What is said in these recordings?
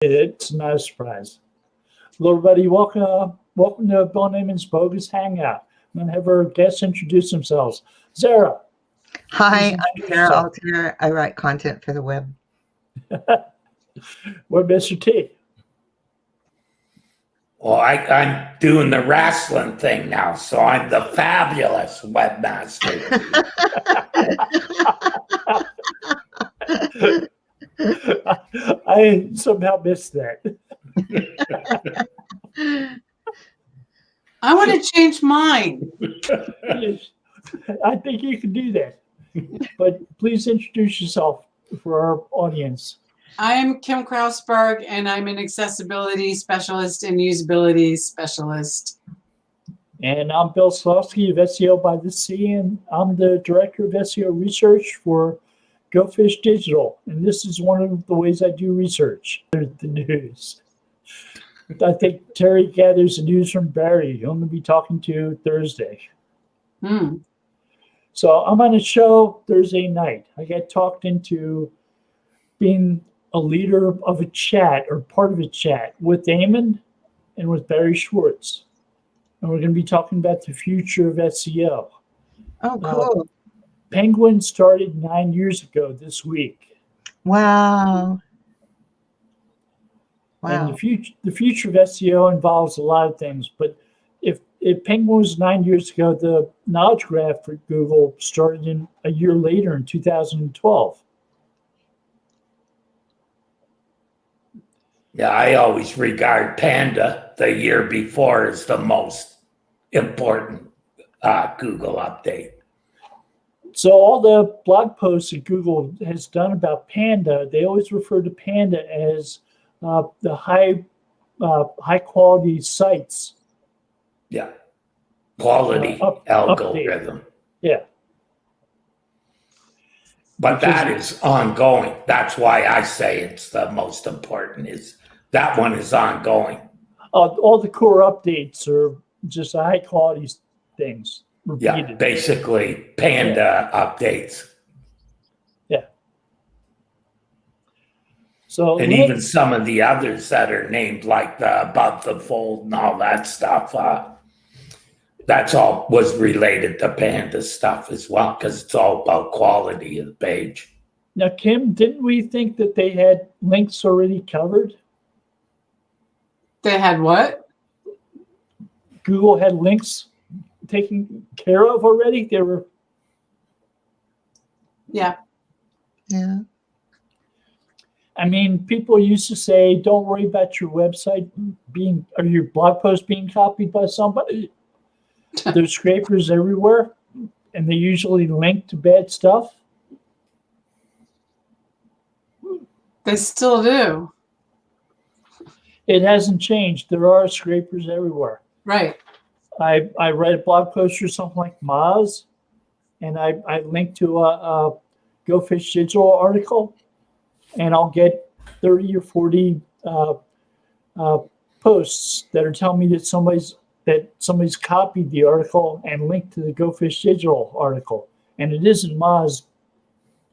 It's not a surprise. Hello, everybody. Welcome to Bill Neyman's Bogus Hangout. I'm going to have our guests introduce themselves. Sarah. Hi, I'm Sarah Altier. I write content for the web. What, Mr. T? Well, I'm doing the wrestling thing now, so I'm the fabulous webmaster. I somehow missed that. I want to change mine. I think you can do that. But please introduce yourself for our audience. I'm Kim Krausberg, and I'm an accessibility specialist and usability specialist. And I'm Bill Slawski of SEO by the Sea, and I'm the Director of SEO Research for Go Fish Digital. And this is one of the ways I do research. There's the news. I think Terry gathers the news from Barry, who I'm going to be talking to Thursday. So I'm on a show Thursday night. I got talked into being a leader of a chat or part of a chat with Ammon and with Barry Schwartz. And we're going to be talking about the future of SEO. Oh, cool. Penguin started 9 years ago this week. Wow. And the future of SEO involves a lot of things. But if Penguin was 9 years ago, the knowledge graph for Google started in a year later in 2012. Yeah, I always regard Panda the year before as the most important Google update. So all the blog posts that Google has done about Panda, they always refer to Panda as the high quality sites. Yeah, quality algorithm. Update. Yeah. But that is ongoing. That's why I say it's the most important. Is that one is ongoing. All the core updates are just high quality things. Repeated. Yeah, basically Panda updates. Yeah. So and even some of the others that are named like the above the fold and all that stuff, that's all was related to Panda stuff as well, because it's all about quality of the page. Now, Kim, didn't we think that they had links already covered? They had what? Google had links taken care of already? They were. Yeah. Yeah. I mean, people used to say, don't worry about your website or your blog post being copied by somebody. There's scrapers everywhere, and they usually link to bad stuff. They still do. It hasn't changed. There are scrapers everywhere. Right. I read a blog post or something like Moz, and I linked to a Go Fish Digital article, and I'll get 30 or 40 posts that are telling me that somebody's copied the article and linked to the Go Fish Digital article. And it isn't Moz,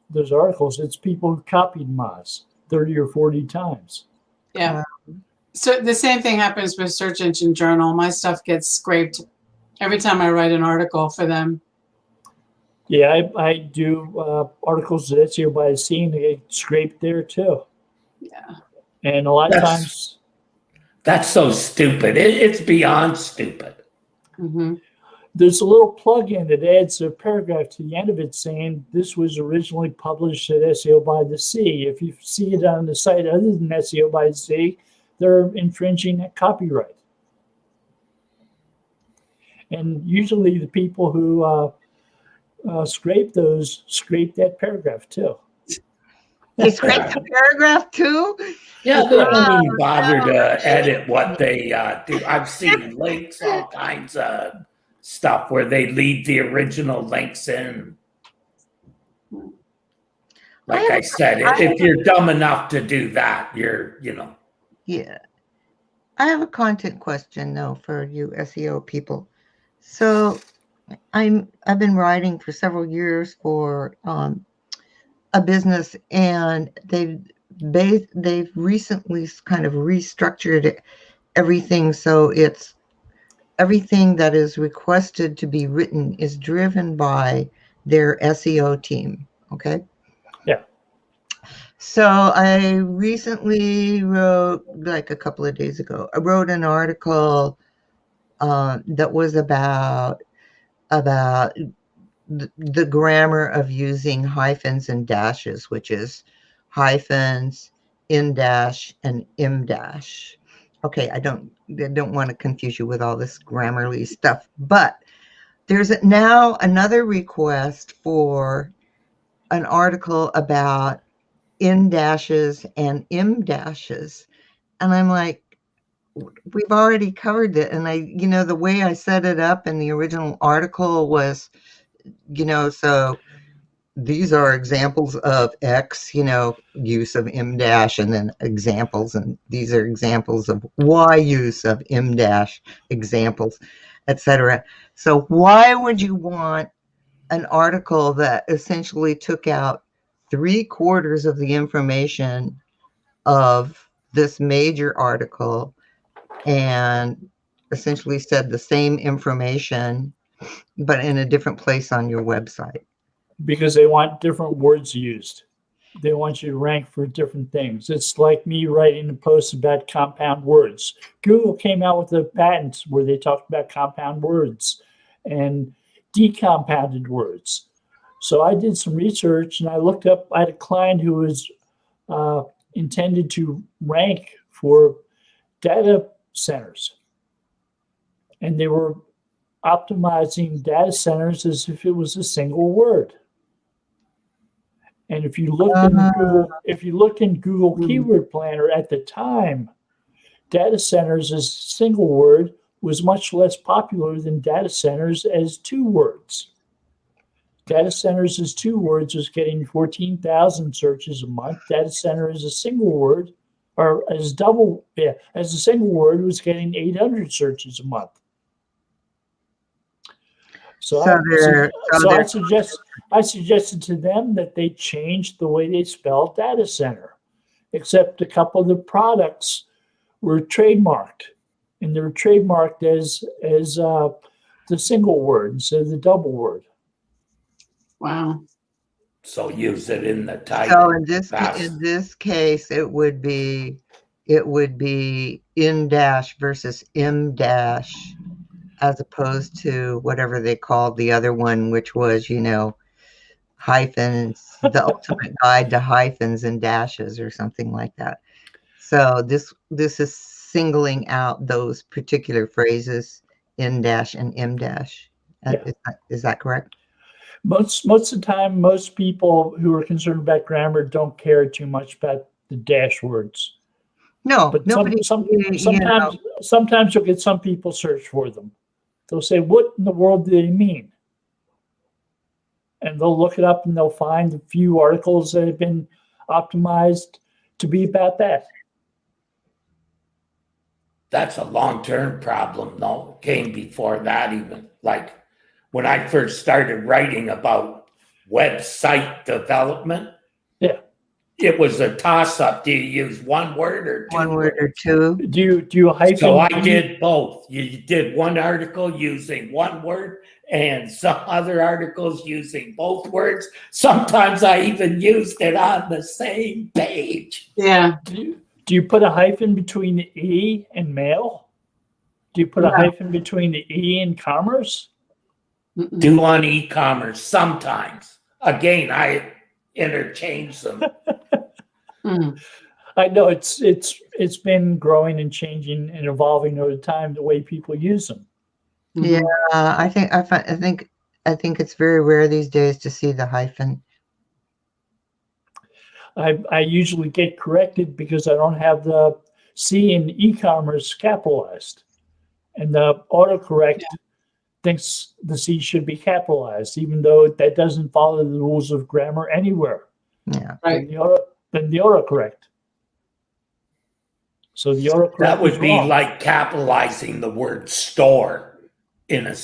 those articles, it's people who copied Moz 30 or 40 times. Yeah. So the same thing happens with Search Engine Journal. My stuff gets scraped every time I write an article for them. Yeah, I do articles at SEO by the Sea, and they get scraped there too. Yeah. And a lot of times. That's so stupid. It's beyond stupid. Mm-hmm. There's a little plug-in that adds a paragraph to the end of it saying this was originally published at SEO by the Sea. If you see it on the site other than SEO by the Sea, they're infringing that copyright. And usually the people who scrape that paragraph too. They scrape the paragraph too? Yeah, they don't even bother to edit what they do. I've seen links, all kinds of stuff where they leave the original links in. Like I said, if you're dumb enough to do that, you're. Yeah. I have a content question though for you SEO people. So I've been writing for several years for a business, and they've they've recently kind of restructured everything, so it's everything that is requested to be written is driven by their SEO team. Okay. Yeah. So I recently wrote, like a couple of days ago, I wrote an article that was about the grammar of using hyphens and dashes, which is hyphens, in dash, and im dash. Okay, I don't want to confuse you with all this Grammarly stuff, but there's now another request for an article about in dashes and im dashes, and I'm like, we've already covered it. And the way I set it up in the original article was, so these are examples of X, use of M dash, and then examples, and these are examples of Y use of M dash, examples, etc. So why would you want an article that essentially took out 3/4 of the information of this major article and essentially said the same information, but in a different place on your website? Because they want different words used. They want you to rank for different things. It's like me writing a post about compound words. Google came out with a patent where they talked about compound words and decompounded words. So I did some research and I looked up, I had a client who was intended to rank for data centers. And they were optimizing data centers as if it was a single word. And if you looked in Google Keyword Planner at the time, data centers as a single word was much less popular than data centers as 2 words. Data centers as 2 words was getting 14,000 searches a month. Data center as a single word, or as a single word, was getting 800 searches a month. I suggested to them that they change the way they spell data center, except a couple of the products were trademarked, and they were trademarked as the single word instead of the double word. Wow. So use it in the title. So in this case, it would be in dash versus im dash, as opposed to whatever they called the other one, which was, hyphens, the ultimate guide to hyphens and dashes or something like that. So this is singling out those particular phrases, in dash and im dash. Yeah. Is that correct? Most of the time, most people who are concerned about grammar don't care too much about the dash words. No, But nobody. sometimes you'll get some people search for them. They'll say, "What in the world do they mean?" And they'll look it up and they'll find a few articles that have been optimized to be about that. That's a long-term problem, though. Came before that even. Like when I first started writing about website development, it was a toss-up. Do you use one word or 2 one word words? or 2? Do you hyphen? So I did both. You did one article using one word and some other articles using both words. Sometimes I even used it on the same page. Yeah. Do you put a hyphen between the E and mail? Do you put a hyphen between the E and commerce? Do on e-commerce sometimes. Again, I interchange them. I know it's been growing and changing and evolving over time, the way people use them. Yeah, I think it's very rare these days to see the hyphen. I usually get corrected because I don't have the C in e-commerce capitalized, and the autocorrect thinks the C should be capitalized, even though that doesn't follow the rules of grammar anywhere. Yeah, right. Than the autocorrect. So the autocorrect That would be wrong. like capitalizing the word store in a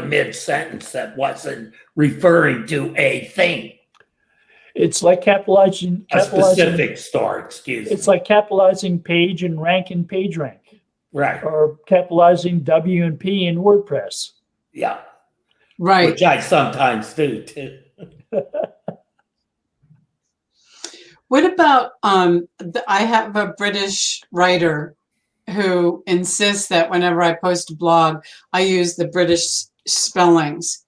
mid sentence that wasn't referring to a thing. It's like capitalizing A specific store, excuse me. It's like capitalizing page and rank in PageRank, Right. or capitalizing W and P in WordPress. Yeah. Right. Which I sometimes do too. What about I have a British writer who insists that whenever I post a blog, I use the British spellings.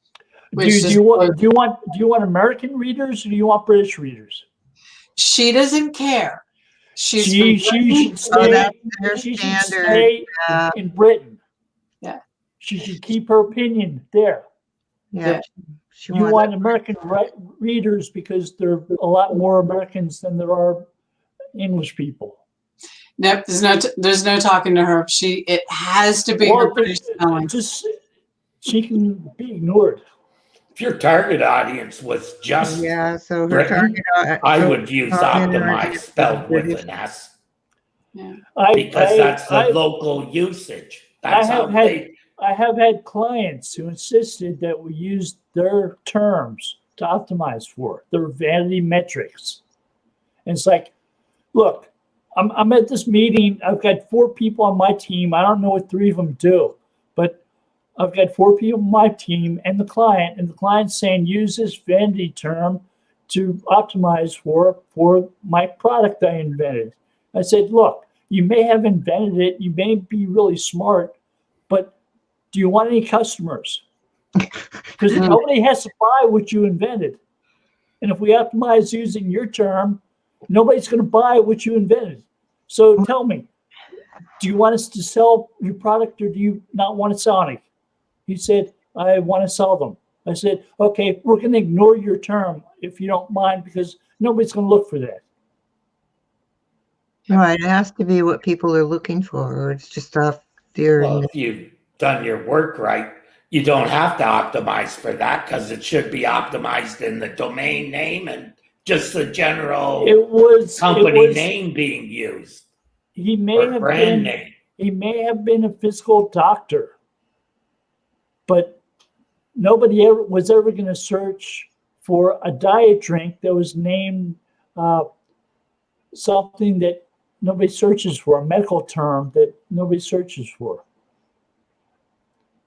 Do you want American readers, or do you want British readers? She doesn't care. She should stay. She should stay in Britain. Yeah. She should keep her opinion there. Yeah. You want American readers because there are a lot more Americans than there are English people. Nope, there's no talking to her. It has to be her British spelling. She can be ignored. If your target audience was just so her Britain, target, I would use optimize spelled with an S. Yeah. Because that's the local usage. That's I have had clients who insisted that we use their terms to optimize for their vanity metrics. And it's like, look, I'm at this meeting. I've got 4 people on my team. I don't know what 3 of them do, but I've got 4 people on my team and the client's saying use this vanity term to optimize for my product I invented. I said, look, you may have invented it. You may be really smart, but do you want any customers? Because nobody has to buy what you invented. And if we optimize using your term, nobody's going to buy what you invented. So tell me, do you want us to sell your product, or do you not want to sell any? He said, I want to sell them. I said, okay, we're going to ignore your term if you don't mind, because nobody's going to look for that. Right. It has to be what people are looking for, or it's just off there. Well, if you've done your work right, you don't have to optimize for that, because it should be optimized in the domain name and just the general company name being used. He may have been a physical doctor, but nobody was ever going to search for a diet drink that was named something that nobody searches for, a medical term that nobody searches for.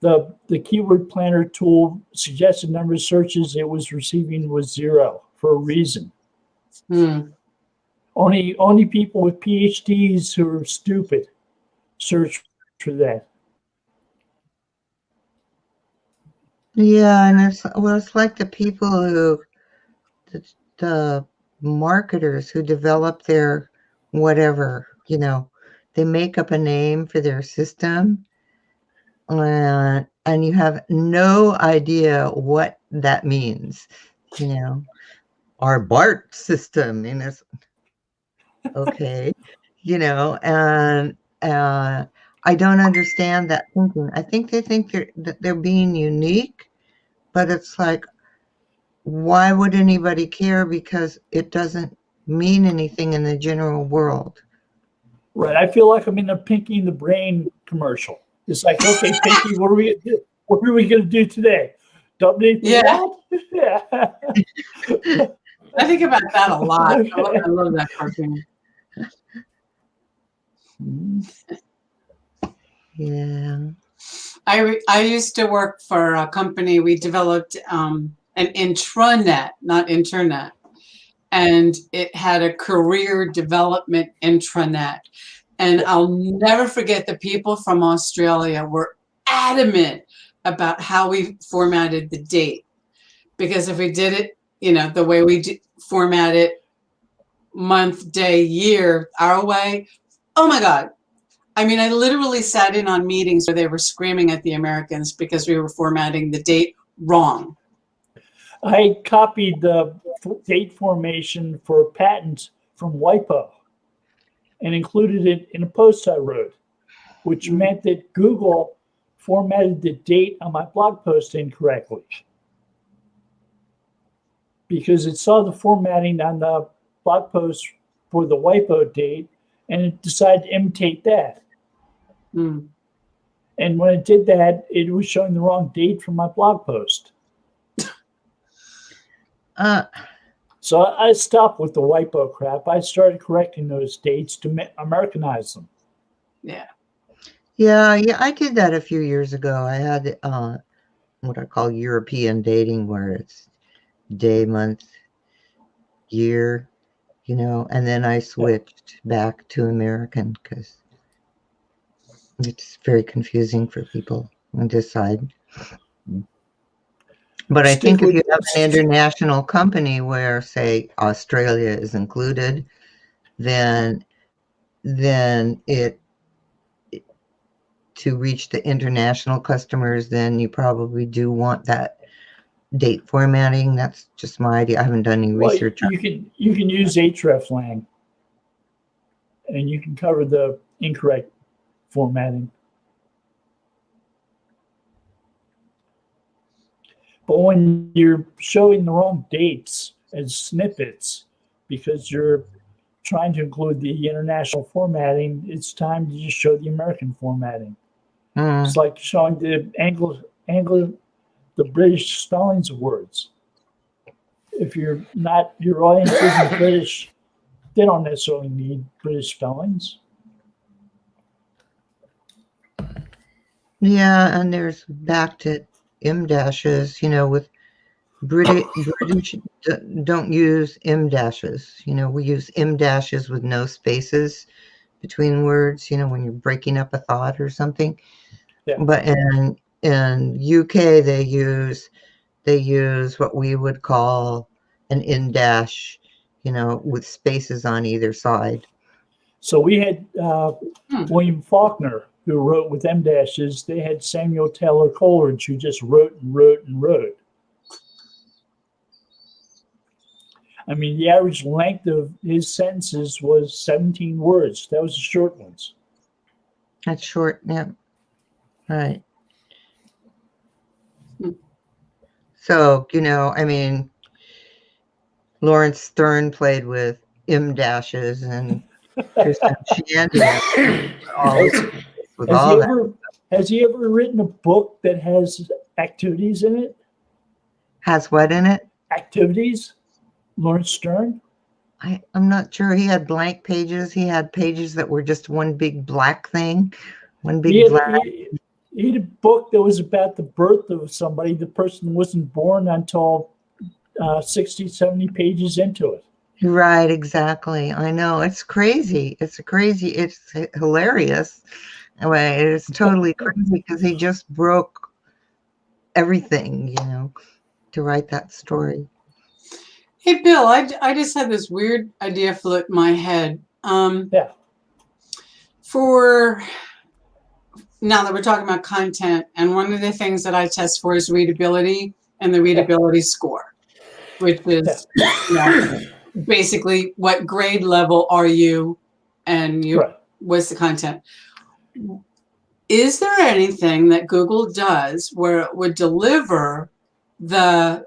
The keyword planner tool suggested number of searches it was receiving was 0 for a reason. Only people with PhDs who are stupid search for that. Yeah, and it's like the people who, the marketers who develop their whatever, they make up a name for their system, and you have no idea what that means, our BART system, and it's okay, and I don't understand that thinking. I think they think that they're being unique, but it's like, why would anybody care? Because it doesn't mean anything in the general world. Right. I feel like I'm in a Pinky in the Brain commercial. It's like, okay, Pinky, what are we gonna do? What are we gonna do today? Yeah. I think about that a lot. I love that cartoon. Yeah. I used to work for a company. We developed an intranet, not internet, and it had a career development intranet. And I'll never forget the people from Australia were adamant about how we formatted the date, because if we did it, the way we format it, month, day, year, our way, oh my God. I mean, I literally sat in on meetings where they were screaming at the Americans because we were formatting the date wrong. I copied the date formation for patents from WIPO and included it in a post I wrote, which meant that Google formatted the date on my blog post incorrectly, because it saw the formatting on the blog post for the WIPO date, and it decided to imitate that. And when it did that, it was showing the wrong date from my blog post. So I stopped with the white book crap. I started correcting those dates to Americanize them. Yeah. Yeah, I did that a few years ago. I had what I call European dating, where it's day, month, year, and then I switched back to American because it's very confusing for people on this side. But I think if you have an international company where, say, Australia is included, then it to reach the international customers, then you probably do want that date formatting. That's just my idea. I haven't done any research. You can use hreflang, and you can cover the incorrect formatting. But when you're showing the wrong dates as snippets because you're trying to include the international formatting, it's time to just show the American formatting. It's like showing the the British spellings of words. If your audience isn't British, they don't necessarily need British spellings. Yeah, and there's back to M dashes, with British don't use M dashes. We use M dashes with no spaces between words, when you're breaking up a thought or something. Yeah. But in UK they use what we would call an in dash, with spaces on either side. So we had William Faulkner, who wrote with M dashes. They had Samuel Taylor Coleridge, who just wrote and wrote and wrote. I mean, the average length of his sentences was 17 words. That was the short ones. That's short, yeah. Right. So, I mean, Lawrence Stern played with M dashes and Tristan Shandy with all that. Has he ever written a book that has activities in it? Has what in it? Activities? Lawrence Stern? I'm not sure. He had blank pages. He had pages that were just one big black thing. He had a book that was about the birth of somebody. The person wasn't born until 60, 70 pages into it. Right, exactly. I know. It's crazy. It's hilarious. Anyway, it's totally crazy because he just broke everything, to write that story. Hey, Bill, I just had this weird idea float in my head. Yeah. For now that we're talking about content, and one of the things that I test for is readability and the readability score, which is basically what grade level are you and what's the content. Is there anything that Google does where it would deliver the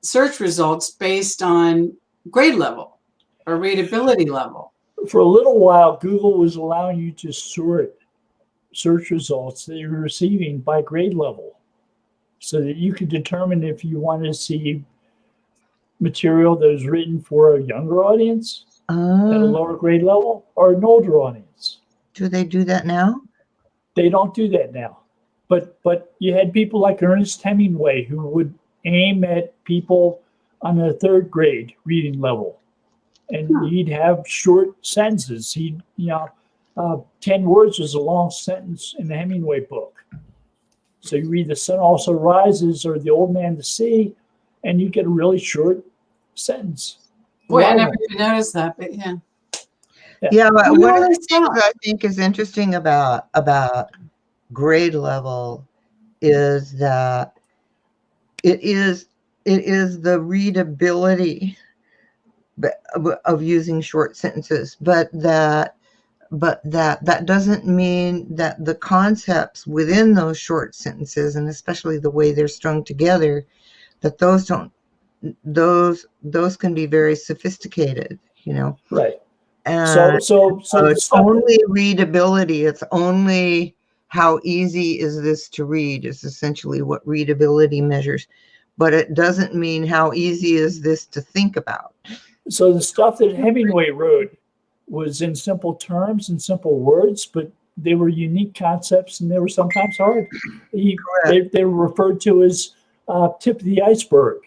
search results based on grade level or readability level? For a little while, Google was allowing you to sort search results that you're receiving by grade level so that you could determine if you want to see material that is written for a younger audience at a lower grade level or an older audience. Do they do that now? They don't do that now. But you had people like Ernest Hemingway who would aim at people on a third grade reading level. And he'd have short sentences. 10 words was a long sentence in the Hemingway book. So you read The Sun Also Rises or The Old Man to Sea, and you get a really short sentence. Boy, I never even noticed that, but yeah. Yeah, but one of the things I think is interesting about grade level is that it is the readability of using short sentences, but that doesn't mean that the concepts within those short sentences, and especially the way they're strung together, that those can be very sophisticated, Right. And so it's only readability. It's only how easy is this to read is essentially what readability measures. but it doesn't mean how easy is this to think about. So the stuff that Hemingway wrote was in simple terms and simple words, but they were unique concepts and they were sometimes hard. They were referred to as tip of the iceberg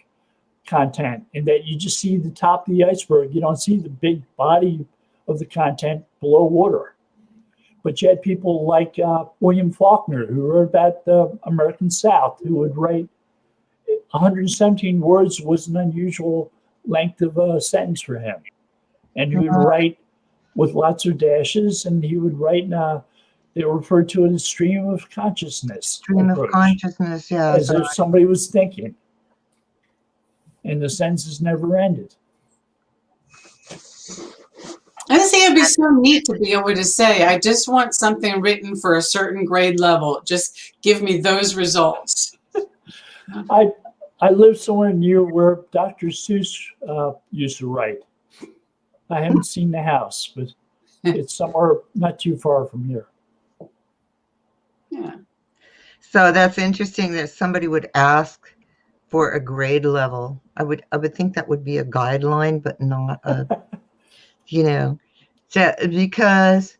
content, in that you just see the top of the iceberg. You don't see the big body of the content below water. But you had people like William Faulkner, who wrote about the American South, who would write 117 words was an unusual length of a sentence for him. And he would write with lots of dashes, and he would write they referred to it as stream of consciousness. Stream of consciousness, yeah. As if somebody was thinking. And the sentences never ended. I just think it'd be so neat to be able to say, I just want something written for a certain grade level. Just give me those results. I live somewhere near where Dr. Seuss used to write. I haven't seen the house, but it's somewhere not too far from here. Yeah. So that's interesting that somebody would ask for a grade level. I would think that would be a guideline, but not a, because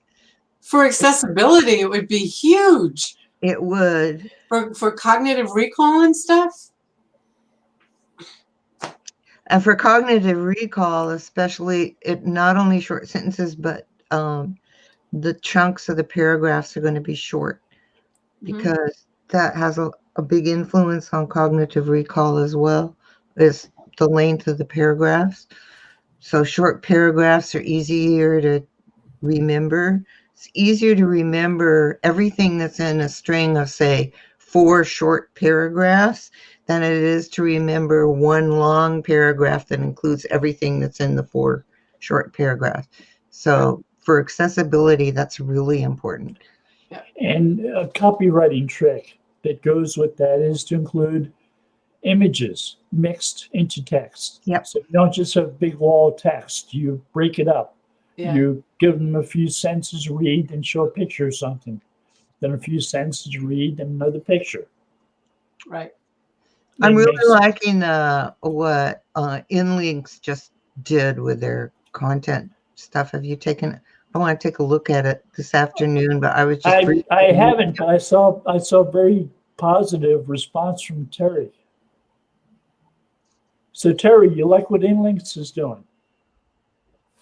for accessibility, it would be huge. It would. For cognitive recall and stuff. And for cognitive recall, especially, it not only short sentences, but the chunks of the paragraphs are going to be short, because that has a big influence on cognitive recall as well, is the length of the paragraphs. So short paragraphs are easier to remember. It's easier to remember everything that's in a string of, say, 4 short paragraphs than it is to remember one long paragraph that includes everything that's in the 4 short paragraphs. So for accessibility, that's really important. And a copywriting trick that goes with that is to include images mixed into text. Yep. So you don't just have big wall text. You break it up. Yeah. You give them a few sentences to read and show a picture of something. Then a few sentences to read and another picture. Right. I'm really liking what InLinks just did with their content stuff. Have you taken? I want to take a look at it this afternoon, but I was just. I haven't, but I saw a very positive response from Terry. So Terry, you like what InLinks is doing?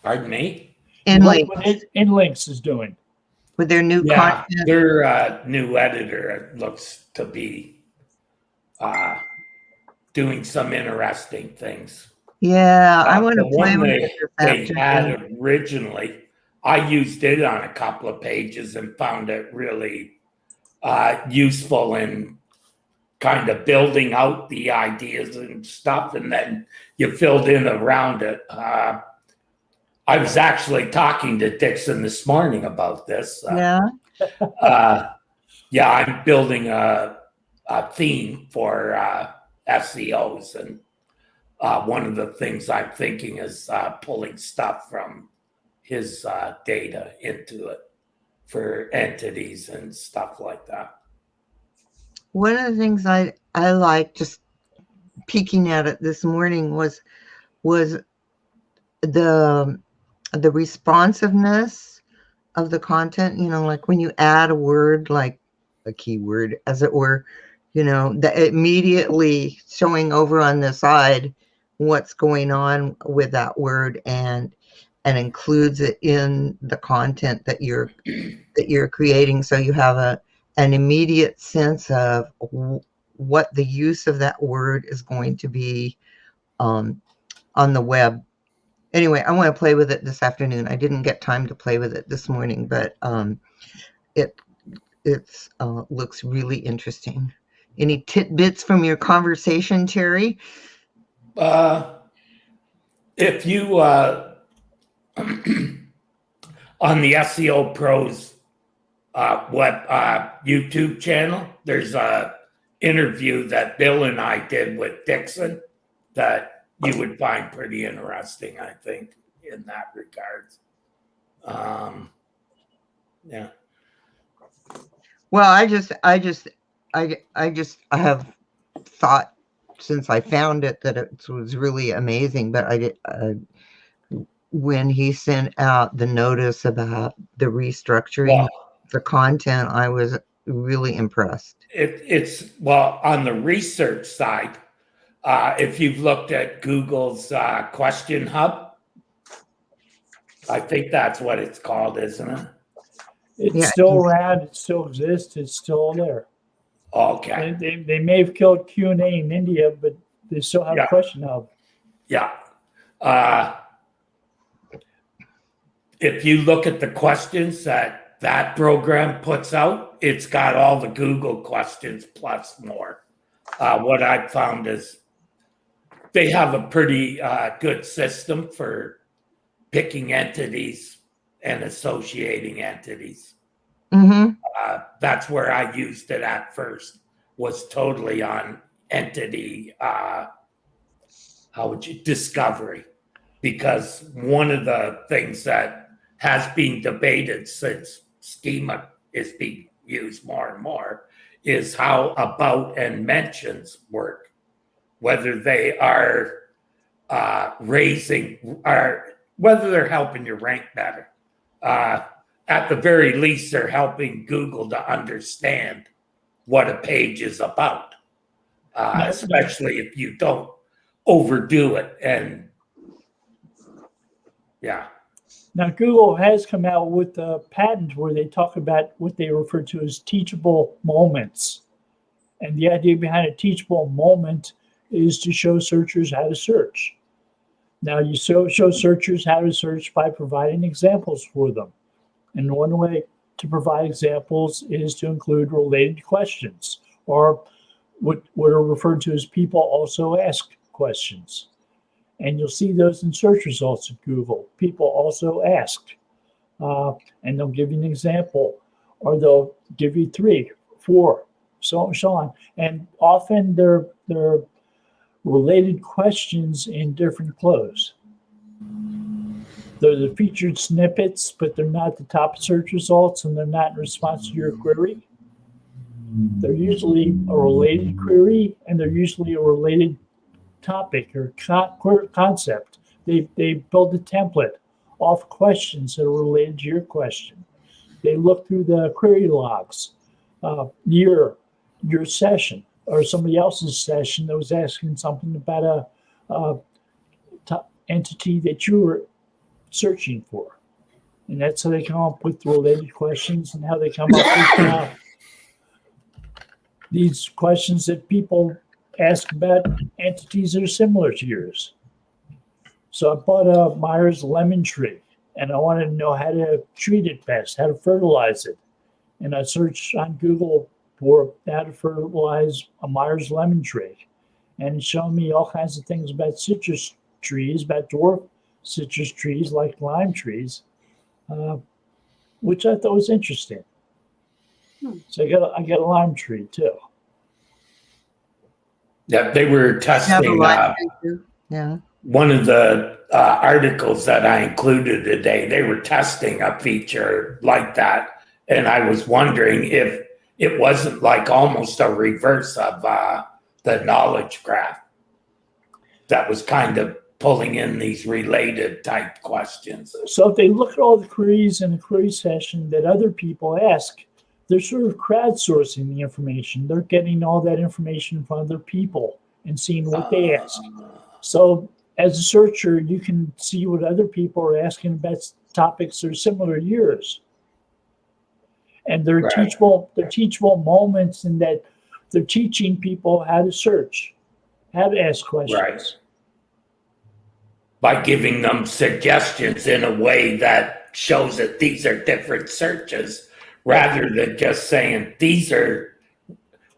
Pardon me? You like what InLinks is doing? With their new content? Their new editor looks to be doing some interesting things. Yeah, I want to play with it they had originally. I used it on a couple of pages and found it really useful in kind of building out the ideas and stuff, and then you filled in around it. I was actually talking to Dixon this morning about this. I'm building a theme for SEOs, and one of the things I'm thinking is pulling stuff from his data into it for entities and stuff like that. One of the things I like, just peeking at it this morning, was the responsiveness of the content. Like when you add a word, like a keyword, as it were, that immediately showing over on the side what's going on with that word and includes it in the content that you're creating, so you have an immediate sense of what the use of that word is going to be on the web. Anyway, I want to play with it this afternoon. I didn't get time to play with it this morning, but it looks really interesting. Any tidbits from your conversation, Terry? If you on the SEO Pros YouTube channel, there's a interview that Bill and I did with Dixon that you would find pretty interesting, I think, in that regard. Yeah. Well, I have thought since I found it that it was really amazing. But I did, when he sent out the notice about the restructuring Well, the content, I was really impressed. it's well, on the research side, if you've looked at Google's Question Hub, I think that's what it's called, isn't it? It's Yeah. still around. It still exists. It's still there. Okay. They may have killed Q&A in India, but they still have Yeah. Question Hub. Yeah. If you look at the questions that program puts out, it's got all the Google questions plus more. What I found is they have a pretty good system for picking entities and associating entities. Mm-hmm. That's where I used it at first, was totally on entity, discovery. Because one of the things that has been debated since schema is being used more and more is how about and mentions work, whether they are whether they're helping you rank better. At the very least, they're helping Google to understand what a page is about, especially if you don't overdo it. And yeah. Now, Google has come out with a patent where they talk about what they refer to as teachable moments. And the idea behind a teachable moment is to show searchers how to search. Now, you show searchers how to search by providing examples for them. And one way to provide examples is to include related questions, or what are referred to as people also ask questions. And you'll see those in search results at Google. People also asked, and they'll give you an example, or they'll give you 3, 4, so on. And often they're related questions in different clothes. They're the featured snippets, but they're not the top search results, and they're not in response to your query. They're usually a related query, and they're usually a related topic or concept. They build a template off questions that are related to your question. They look through the query logs, your session or somebody else's session that was asking something about a entity that you were searching for. And that's how they come up with related questions, and how they come up with these questions that people ask about entities that are similar to yours. So I bought a Myers lemon tree, and I wanted to know how to treat it best, how to fertilize it. And I searched on Google for how to fertilize a Myers lemon tree. And it showed me all kinds of things about citrus trees, about dwarf citrus trees like lime trees, which I thought was interesting. So I got a lime tree too. Yeah, they were testing Yeah. one of the articles that I included today. They were testing a feature like that, and I was wondering if it wasn't like almost a reverse of the knowledge graph that was kind of pulling in these related type questions. So if they look at all the queries in a query session that other people ask, they're sort of crowdsourcing the information. They're getting all that information from other people and seeing what they ask. So as a searcher, you can see what other people are asking about topics that are similar to yours. And they're Right. teachable moments in that they're teaching people how to search, how to ask questions. Right. By giving them suggestions in a way that shows that these are different searches, rather than just saying these are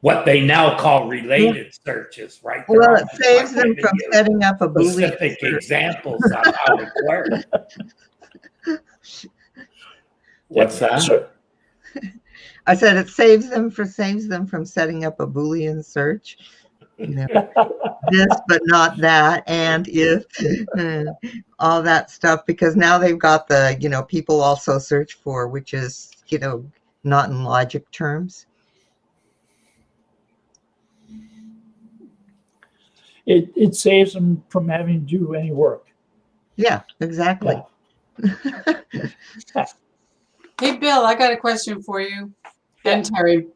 what they now call related searches, right? Well, it saves them from setting up a Boolean specific examples of how it works. What's that? Sure. I said it saves them from setting up a Boolean search. You know, this but not that, and if all that stuff, because now they've got the, people also search for, which is, not in logic terms. it saves them from having to do any work. Yeah, exactly. Yeah. Hey, Bill, I got a question for you. And Terry,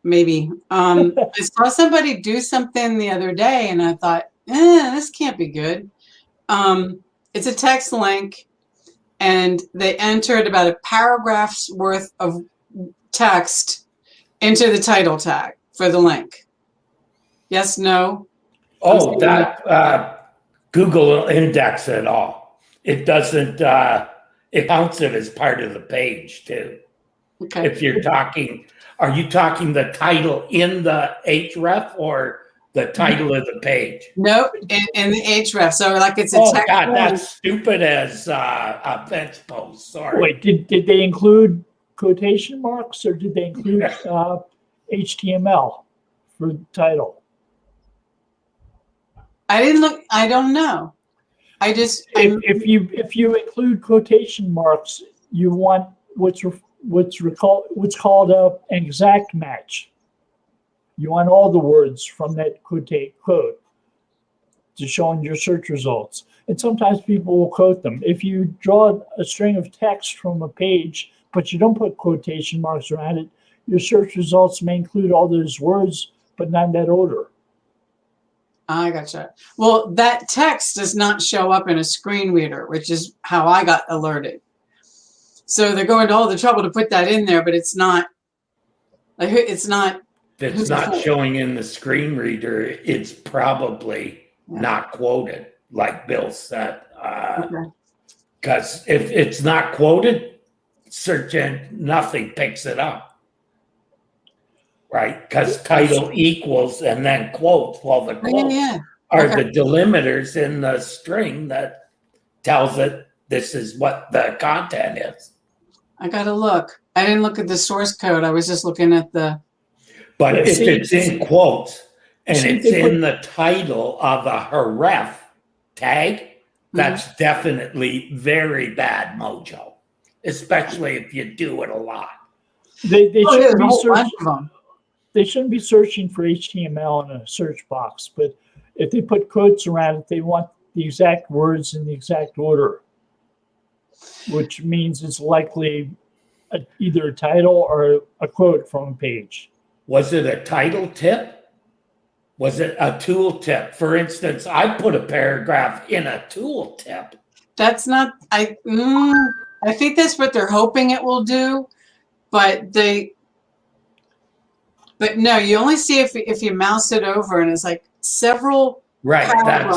maybe. I saw somebody do something the other day, and I thought, this can't be good. It's a text link, and they entered about a paragraph's worth of text into the title tag for the link. Yes, no? Oh, that Google will index it all. It doesn't. It counts it as part of the page too. Okay. If you're talking, are you talking the title in the href or the title of the page? Nope, in the href. So like it's a Oh text. God, that's stupid as a fence post. Sorry. Wait, did they include quotation marks or did they include HTML for the title? I didn't look. I don't know. I just. If you include quotation marks, you want what's called an exact match. You want all the words from that quote to show in your search results. And sometimes people will quote them. If you draw a string of text from a page, but you don't put quotation marks around it, your search results may include all those words, but not in that order. I gotcha. Well, that text does not show up in a screen reader, which is how I got alerted. So they're going to all the trouble to put that in there, but it's not. Like it's not. If it's not showing in the screen reader, it's probably not quoted, like Bill said. Because if it's not quoted, search engine nothing picks it up, right? Because title equals and then quotes. Well, the quotes are the delimiters in the string that tells it this is what the content is. I gotta look. I didn't look at the source code. I was just looking at the. But if it's in quotes and it's in the title of a href tag, that's definitely very bad mojo, especially if you do it a lot. They shouldn't be searching for HTML in a search box, but if they put quotes around it, they want the exact words in the exact order, which means it's likely either a title or a quote from a page. Was it a title tip? Was it a tool tip? For instance, I put a paragraph in a tool tip. That's not. I think that's what they're hoping it will do, but no, you only see if you mouse it over, and it's like several. Right. That's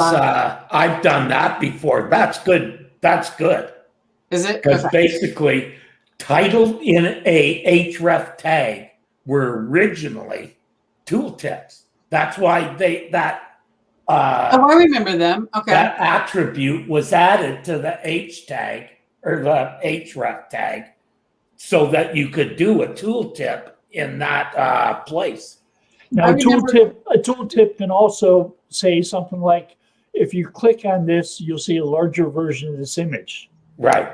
I've done that before. That's good. That's good. Is it? Because basically, title in a href tag were originally tooltips. That's why I remember them. Okay. That attribute was added to the H tag or the href tag so that you could do a tooltip in that place. Now, a tooltip can also say something like, if you click on this, you'll see a larger version of this image. Right.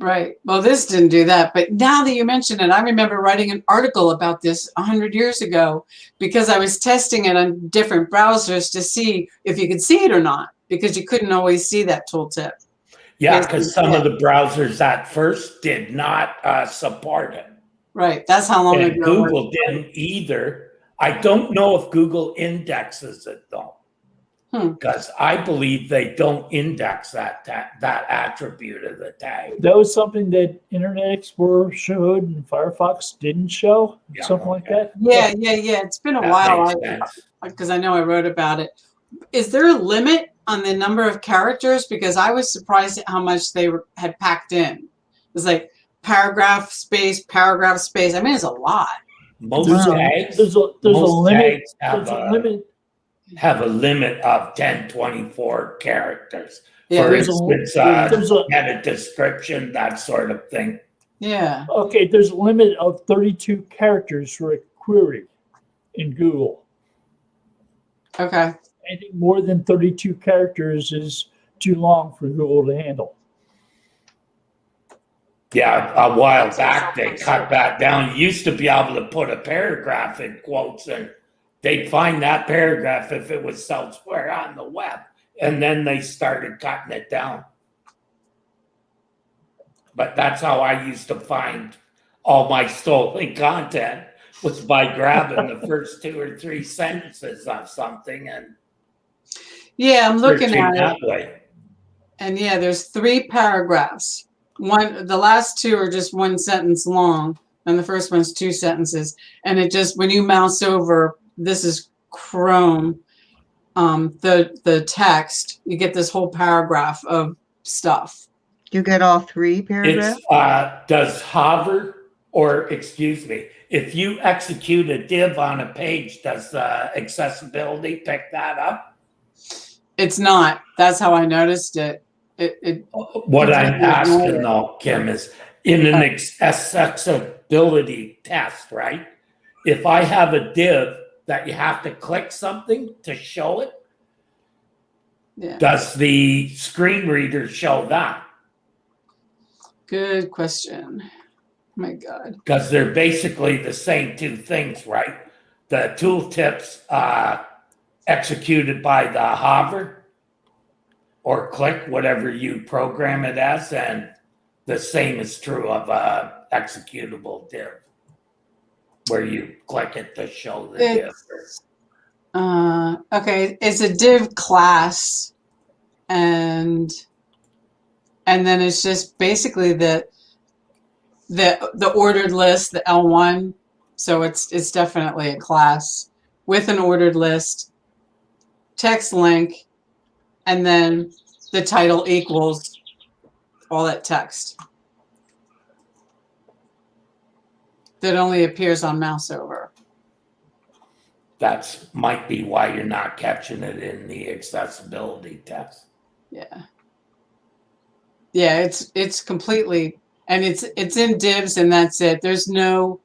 Right. Well, this didn't do that. But now that you mention it, I remember writing an article about this 100 years ago because I was testing it on different browsers to see if you could see it or not, because you couldn't always see that tooltip. Yeah, because some of the browsers at first did not support it. Right. That's how long ago. Google didn't either. I don't know if Google indexes it, though. Because I believe they don't index that attribute of the tag. That was something that Internet Explorer showed and Firefox didn't show, something like that. Yeah. It's been a while because I know I wrote about it. Is there a limit on the number of characters? Because I was surprised at how much they had packed in. It was like paragraph space. I mean, it's a lot. Most tags. There's a limit. Have a limit of 1024 characters. Yeah, For instance, meta description, that sort of thing. Yeah. Okay, there's a limit of 32 characters for a query in Google. Okay. Anything more than 32 characters is too long for Google to handle. Yeah, a while back they cut that down. You used to be able to put a paragraph in quotes and they'd find that paragraph if it was elsewhere on the web. And then they started cutting it down. But that's how I used to find all my stolen content, was by grabbing the first 2 or 3 sentences of something and Yeah, I'm looking searching at it. that way. And yeah, there's 3 paragraphs. The last 2 are just 1 sentence long, and the first one's 2 sentences. And it just, when you mouse over, this is Chrome, the text, you get this whole paragraph of stuff. You get all 3 paragraphs? It's does hover, or excuse me, if you execute a div on a page, does accessibility pick that up? It's not. That's how I noticed it. What It's I'm like asking though, Kim, is in an accessibility test, right? If I have a div that you have to click something to show it, Yeah. does the screen reader show that? Good question. Oh my God. Because they're basically the same 2 things, right? The tooltips executed by the hover or click, whatever you program it as, and the same is true of a executable div, where you click it to show the div. Okay, it's a div class, and then it's just basically the ordered list, the L1. So it's definitely a class with an ordered list, text link, and then the title equals all that text that only appears on mouse over. That's might be why you're not catching it in the accessibility test. Yeah. Yeah, it's completely, and it's in divs, and that's it. There's no.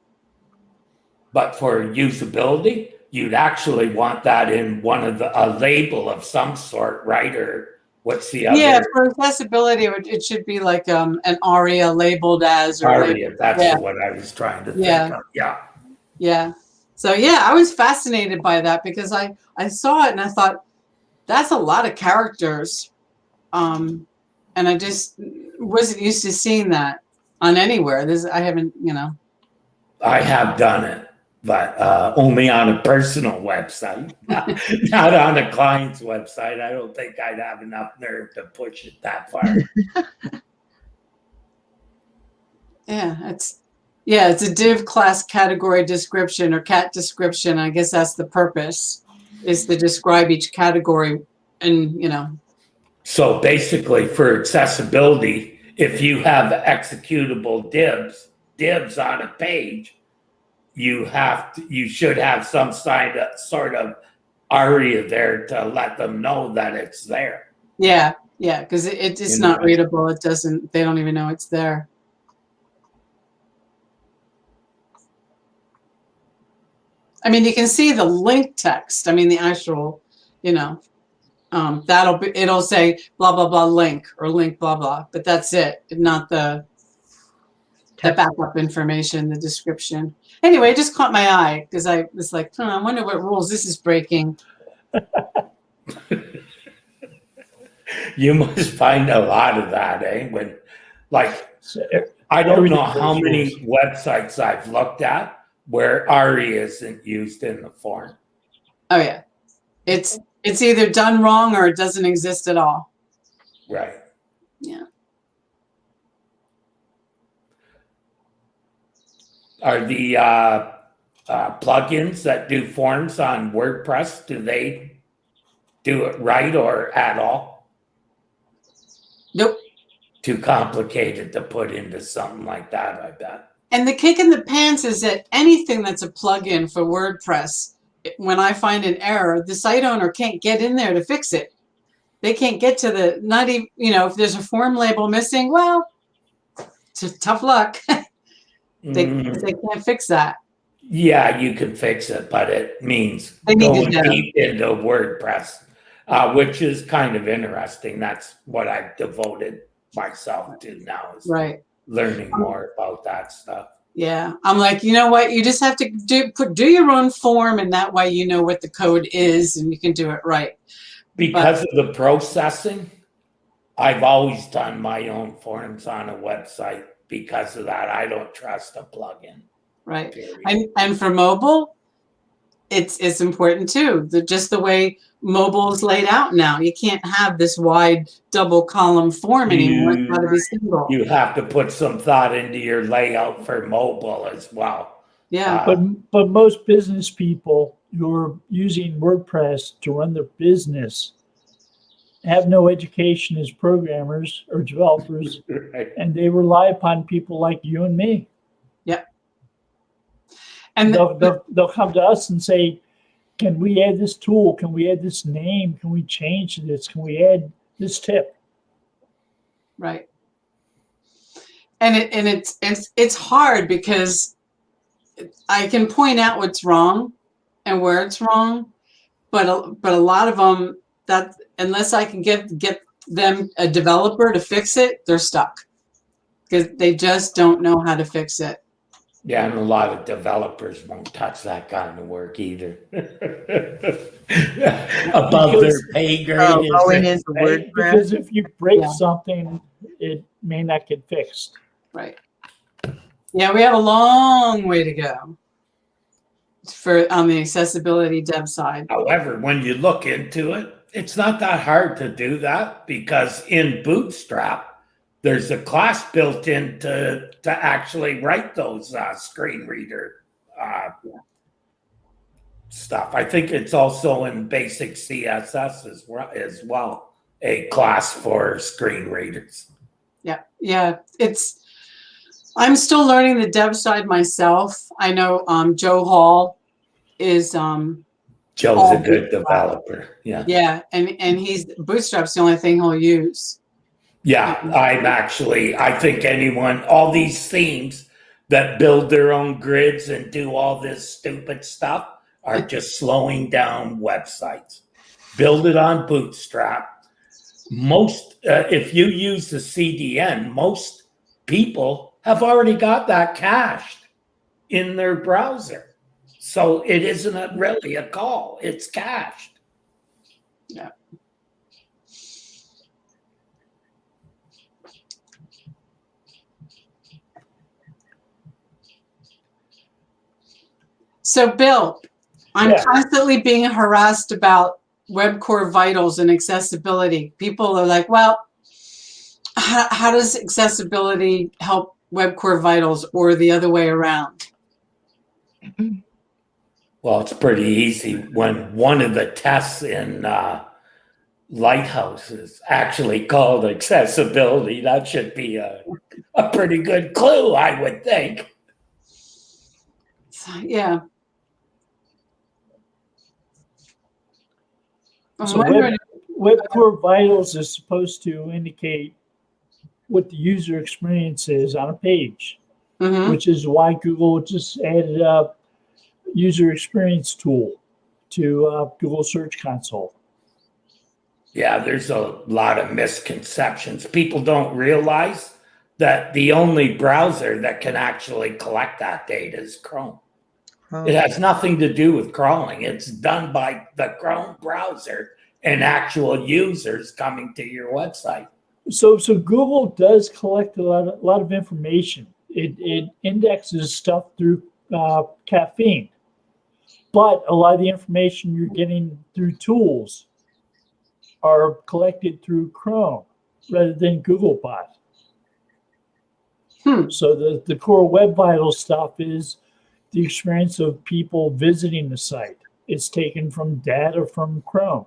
But for usability, you'd actually want that in one of a label of some sort, right? Or what's the other? Yeah, for accessibility, it should be like an ARIA labeled as. Or ARIA, that's yeah. what I was trying to think Yeah. of. Yeah. Yeah. So yeah, I was fascinated by that because I saw it and I thought, that's a lot of characters. And I just wasn't used to seeing that on anywhere. I haven't, I have done it, but only on a personal website, not on a client's website. I don't think I'd have enough nerve to push it that far. Yeah, it's a div class category description or cat description. I guess that's the purpose, is to describe each category and, So basically for accessibility, if you have executable divs on a page, you should have some sort of ARIA there to let them know that it's there. Yeah, because it's not readable. They don't even know it's there. I mean, you can see the link text. I mean, the actual, it'll say blah, blah, blah link or link, blah, blah, but that's it. Not the backup information, the description. Anyway, it just caught my eye because I was like, I wonder what rules this is breaking. You must find a lot of that, eh? I don't know how many websites I've looked at where ARIA isn't used in the form. Oh yeah, it's either done wrong or it doesn't exist at all. Right. Yeah. Are the plugins that do forms on WordPress, do they do it right or at all? Nope. Too complicated to put into something like that, I bet. And the kick in the pants is that anything that's a plugin for WordPress, when I find an error, the site owner can't get in there to fix it. They can't get to not even, if there's a form label missing, well, tough luck. They can't fix that. Yeah, you can fix it, but it means They need going to deep into WordPress, which is kind of interesting. That's what I've devoted myself to now, is right. learning more about that stuff. Yeah, I'm like, you know what? You just have to do your own form, and that way you know what the code is, and you can do it right. Because of the processing, I've always done my own forms on a website. Because of that, I don't trust a plugin. Right. Period. And for mobile, it's important too. Just the way mobile is laid out now. You can't have this wide double column form anymore. It's got to be single. You have to put some thought into your layout for mobile as well. Yeah. But most business people who are using WordPress to run their business have no education as programmers or developers, Right. and they rely upon people like you and me. Yep. And they'll come to us and say, can we add this tool? Can we add this name? Can we change this? Can we add this tip? right. And it's hard because I can point out what's wrong and where it's wrong, but a lot of them, that unless I can get them a developer to fix it, they're stuck because they just don't know how to fix it. Yeah, and a lot of developers won't touch that kind of work either. Above their pay grade. Going into WordPress. Because if you break something, it may not get fixed. Right. Yeah, we have a long way to go on the accessibility dev side. However, when you look into it, it's not that hard to do that because in Bootstrap, there's a class built in to actually write those screen reader stuff. I think it's also in basic CSS as well, a class for screen readers. Yeah. I'm still learning the dev side myself. I know Joe Hall is Joe's a good developer. Yeah. Yeah, and he's Bootstrap's the only thing he'll use. Yeah, I think all these themes that build their own grids and do all this stupid stuff are just slowing down websites. Build it on Bootstrap. If you use the CDN, most people have already got that cached in their browser. So it isn't really a call, it's cached. Yeah. So, Bill, I'm constantly being harassed about web core vitals and accessibility. People are like, well, how does accessibility help web core vitals or the other way around? Well, it's pretty easy. When one of the tests in Lighthouse is actually called accessibility, that should be a pretty good clue, I would think. Yeah. So web core vitals is supposed to indicate what the user experience is on a page, which is why Google just added a user experience tool to Google Search Console. Yeah, there's a lot of misconceptions. People don't realize that the only browser that can actually collect that data is Chrome. It has nothing to do with crawling. It's done by the Chrome browser and actual users coming to your website. So Google does collect a lot of information. It indexes stuff through caffeine, but a lot of the information you're getting through tools are collected through Chrome rather than Googlebot. So the core Web Vitals stuff is the experience of people visiting the site. It's taken from data from Chrome.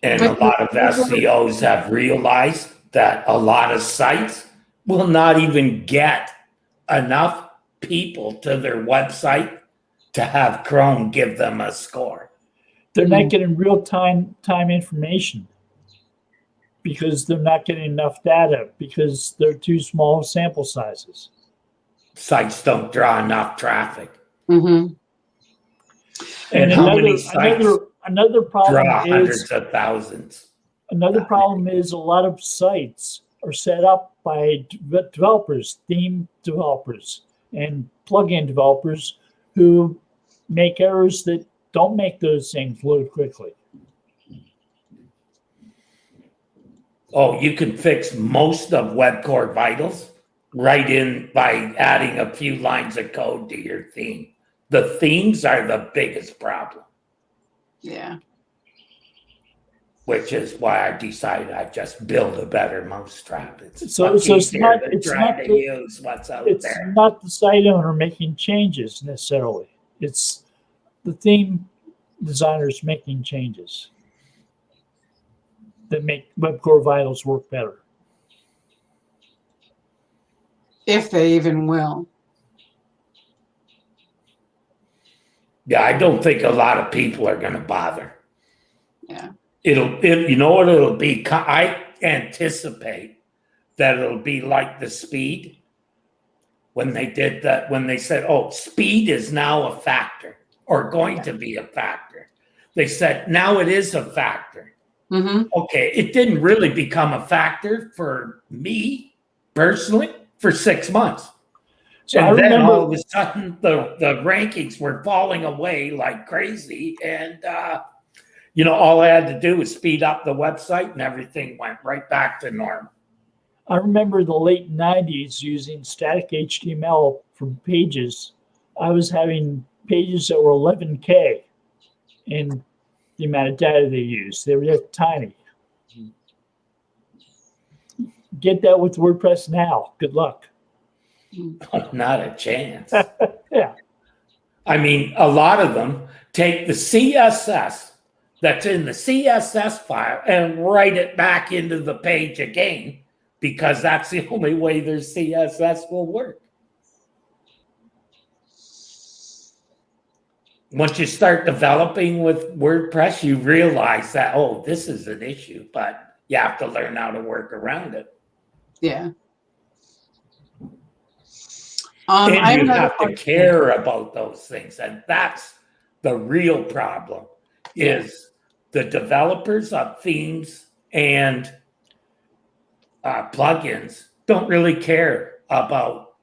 And a lot of SEOs have realized that a lot of sites will not even get enough people to their website to have Chrome give them a score. They're not getting real-time information because they're not getting enough data because they're too small sample sizes. Sites don't draw enough traffic. And how many sites another problem draw is hundreds of thousands? Another problem is a lot of sites are set up by developers, theme developers, and plugin developers who make errors that don't make those things load quickly. Oh, you can fix most of Web Core Vitals right in by adding a few lines of code to your theme. The themes are the biggest problem. Yeah. Which is why I decided I'd just build a better mousetrap. It's So much it's easier not- than it's trying not to the- use what's out It's there. not the site owner making changes necessarily. It's the theme designers making changes that make Web Core Vitals work better. If they even will. Yeah, I don't think a lot of people are going to bother. Yeah. You know what it'll be? I anticipate that it'll be like the speed when they did that, when they said, oh, speed is now a factor or going to be a factor. They said, now it is a factor. Mm-hmm. Okay, it didn't really become a factor for me personally for 6 months. So And I then remember all of a sudden the rankings were falling away like crazy. And, all I had to do was speed up the website and everything went right back to normal. I remember the late 90s using static HTML for pages. I was having pages that were 11K in the amount of data they used. They were just tiny. Get that with WordPress now. Good luck. Not a chance. Yeah. I mean, a lot of them take the CSS that's in the CSS file and write it back into the page again because that's the only way their CSS will work. Once you start developing with WordPress, you realize that, oh, this is an issue, but you have to learn how to work around it. Yeah. And you have to care about those things. And that's the real problem is the developers of themes and plugins don't really care about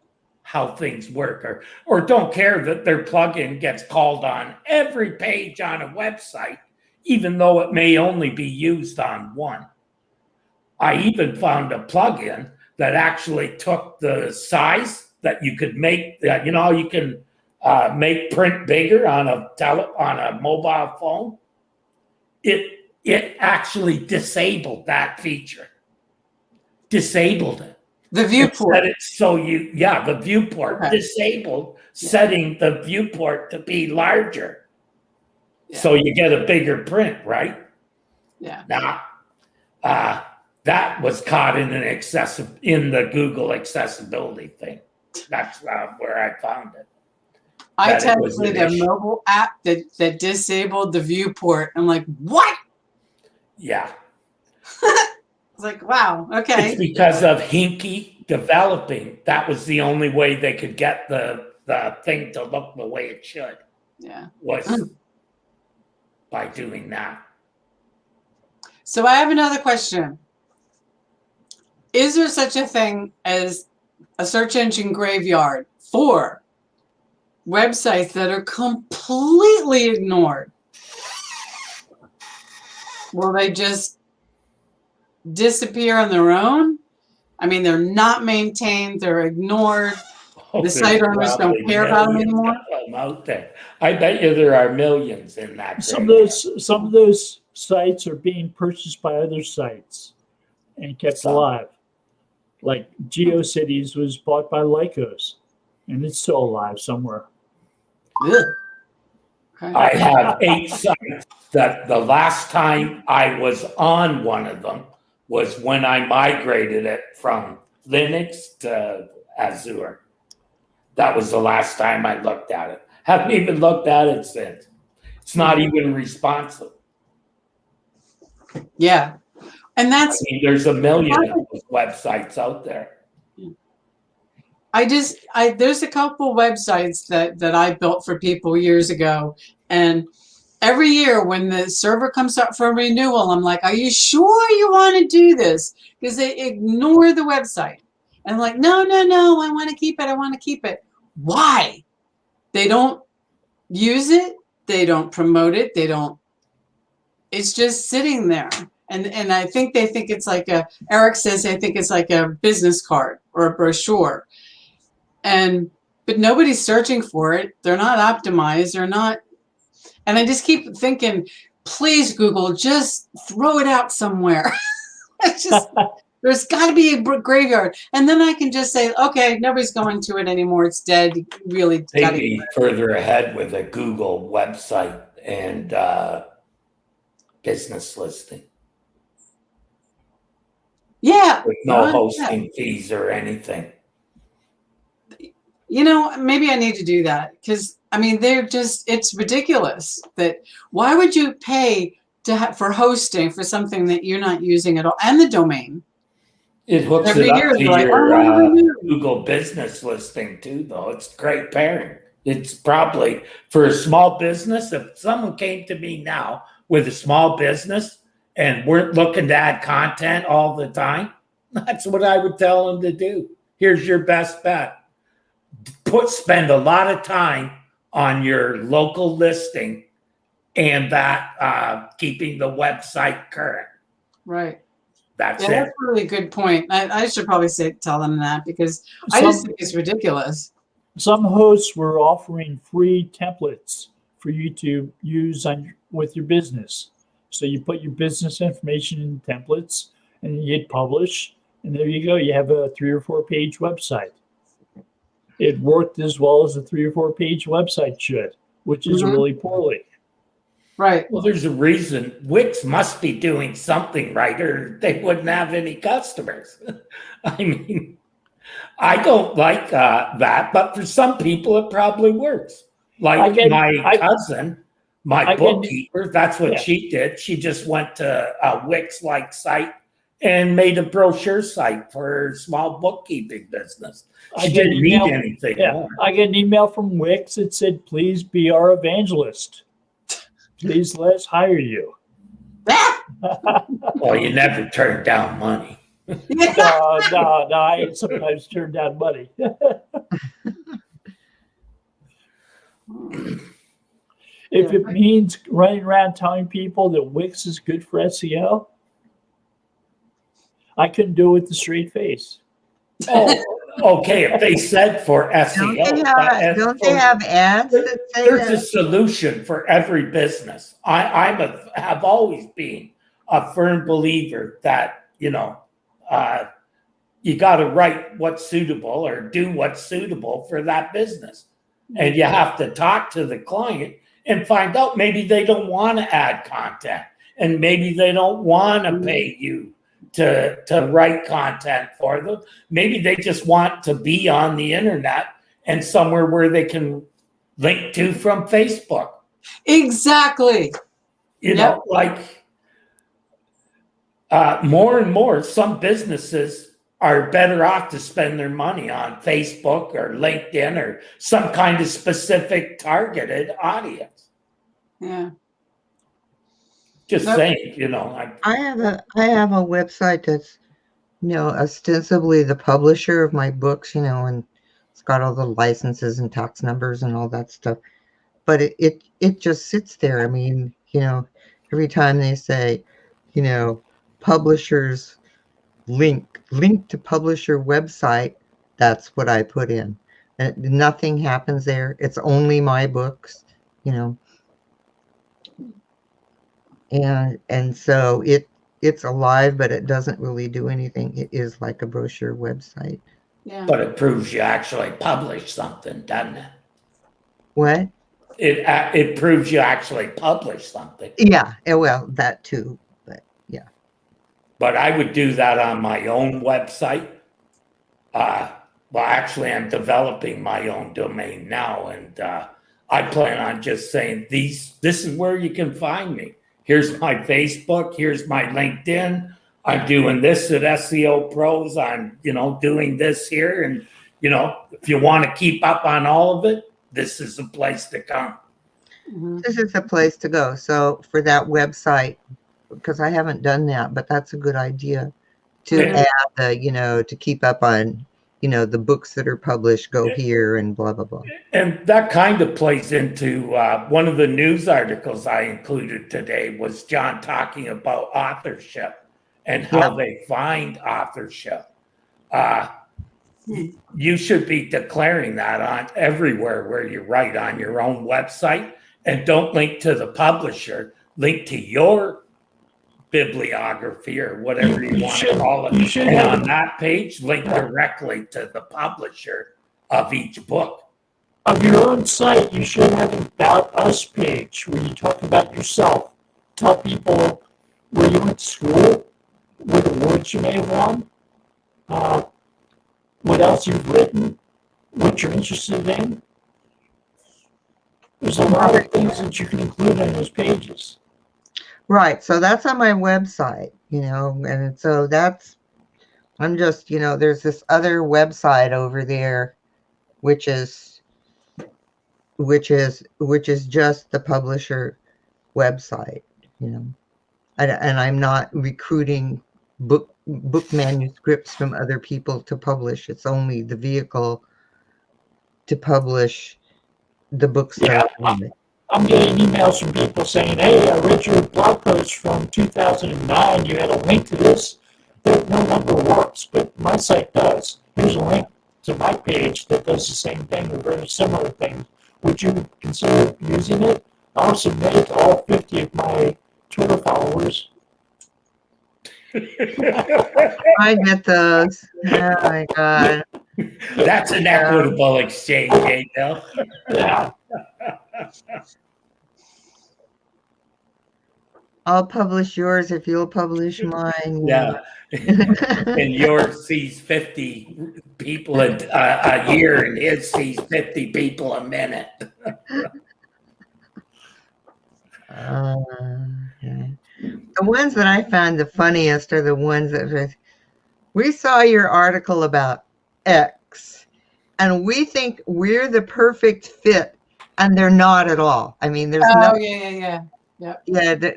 how things work or don't care that their plugin gets called on every page on a website, even though it may only be used on one. I even found a plugin that actually took the size that you could make, you can make print bigger on a mobile phone. It actually disabled that feature. Disabled it. The viewport. The viewport. Okay. Disabled setting the viewport to be larger. Yeah. So you get a bigger print, right? Yeah. Now, that was caught in the Google accessibility thing. That's where I found it. I tested a mobile app that disabled the viewport. I'm like, what? Yeah. It's like, wow, okay. It's because of hinky developing. That was the only way they could get the thing to look the way it should. Yeah. Was by doing that. So I have another question. Is there such a thing as a search engine graveyard for websites that are completely ignored? Will they just disappear on their own? I mean, they're not maintained, they're ignored. The site owners don't care about them anymore. Out there. I bet you there are millions in that. Some of those sites are being purchased by other sites and kept alive. Like GeoCities was bought by Lycos, and it's still alive somewhere. Okay. I have 8 sites that the last time I was on one of them was when I migrated it from Linux to Azure. That was the last time I looked at it. Haven't even looked at it since. It's not even responsive. Yeah. And that's, there's a million of those websites out there. There's a couple websites that I built for people years ago. And every year when the server comes up for renewal, I'm like, are you sure you want to do this? Because they ignore the website. And like, no, I want to keep it. Why? They don't use it. They don't promote it. It's just sitting there. And I think they think it's like Eric says, they think it's like a business card or a brochure. But nobody's searching for it. They're not optimized. They're not. And I just keep thinking, please, Google, just throw it out somewhere. There's got to be a graveyard. And then I can just say, okay, nobody's going to it anymore. It's dead. You really They'd got to be further ahead with a Google website and business listing. Yeah. With no hosting fees or anything. Maybe I need to do that because, I mean, it's ridiculous that why would you pay for hosting for something that you're not using at all, and the domain? It hooks Every it up year to they're like, your Google business listing too, though. It's great pairing. It's probably for a small business. If someone came to me now with a small business and weren't looking to add content all the time, that's what I would tell them to do. Here's your best bet. Spend a lot of time on your local listing and that keeping the website current. Right. That's it. That's a really good point. I should probably tell them that because I just think it's ridiculous. Some hosts were offering free templates for you to use with your business. So you put your business information in templates and you hit publish, and there you go. You have a 3 or 4 page website. It worked as well as a 3 or 4 page website should, which is really poorly. Right. Well, there's a reason. Wix must be doing something right, or they wouldn't have any customers. I mean, I don't like that, but for some people, it probably works. Like my cousin, my bookkeeper, that's what she did. She just went to a Wix-like site and made a brochure site for her small bookkeeping business. She didn't need anything more. I get an email from Wix that said, please be our evangelist. Please let us hire you. Well, you never turn down money. No, I sometimes turn down money. If it means running around telling people that Wix is good for SEO, I couldn't do it with a straight face. Oh, okay. If they said for SEO, don't they have ads that say there's a solution for every business. I have always been a firm believer that you got to write what's suitable or do what's suitable for that business, and you have to talk to the client and find out maybe they don't want to add content, and maybe they don't want to pay you to write content for them. Maybe they just want to be on the internet and somewhere where they can link to from Facebook. Exactly. You know, like more and more, some businesses are better off to spend their money on Facebook or LinkedIn or some kind of specific targeted audience. Yeah. Just saying, I have a website that's, ostensibly the publisher of my books, and it's got all the licenses and tax numbers and all that stuff. But it just sits there. I mean, every time they say, publishers link to publisher website, that's what I put in. And nothing happens there. It's only my books, And so it's alive, but it doesn't really do anything. It is like a brochure website. Yeah. But it proves you actually published something, doesn't it? What? It proves you actually published something. Yeah, well, that too, but yeah. But I would do that on my own website. Well, actually, I'm developing my own domain now, and I plan on just saying this is where you can find me. Here's my Facebook. Here's my LinkedIn. I'm doing this at SEO Pros. I'm, doing this here. And, if you want to keep up on all of it, this is the place to come. This is the place to go. So for that website, because I haven't done that, but that's a good idea to add the, to keep up on you know, the books that are published go here and blah, blah, blah. And that kind of plays into one of the news articles I included today was John talking about authorship and how they find authorship. You should be declaring that on everywhere where you write, on your own website, and don't link to the publisher, link to your bibliography or whatever you want to call it. And on that page, link directly to the publisher of each book. Of your own site, you should have an About Us page where you talk about yourself. Tell people where you went to school, what awards you may have won, what else you've written, what you're interested in. There's a lot of things that you can include on those pages. Right. So that's on my website, you know, and so that's, I'm just, you know, there's this other website over there, which is just the publisher website, you know, and I'm not recruiting book manuscripts from other people to publish. It's only the vehicle to publish the books that I want. I'm getting emails from people saying, hey, I read your blog post from 2009. You had a link to this that no longer works, but my site does. Here's a link to my page that does the same thing or very similar thing. Would you consider using it? I'll submit it to all 50 of my Twitter followers. I get those. Oh my God. That's an equitable exchange, eh, Bill? Yeah. I'll publish yours if you'll publish mine. Yeah. And yours sees 50 people a year, and his sees 50 people a minute. Okay. The ones that I found the funniest are the ones that we saw your article about X, and we think we're the perfect fit, and they're not at all. I mean, there's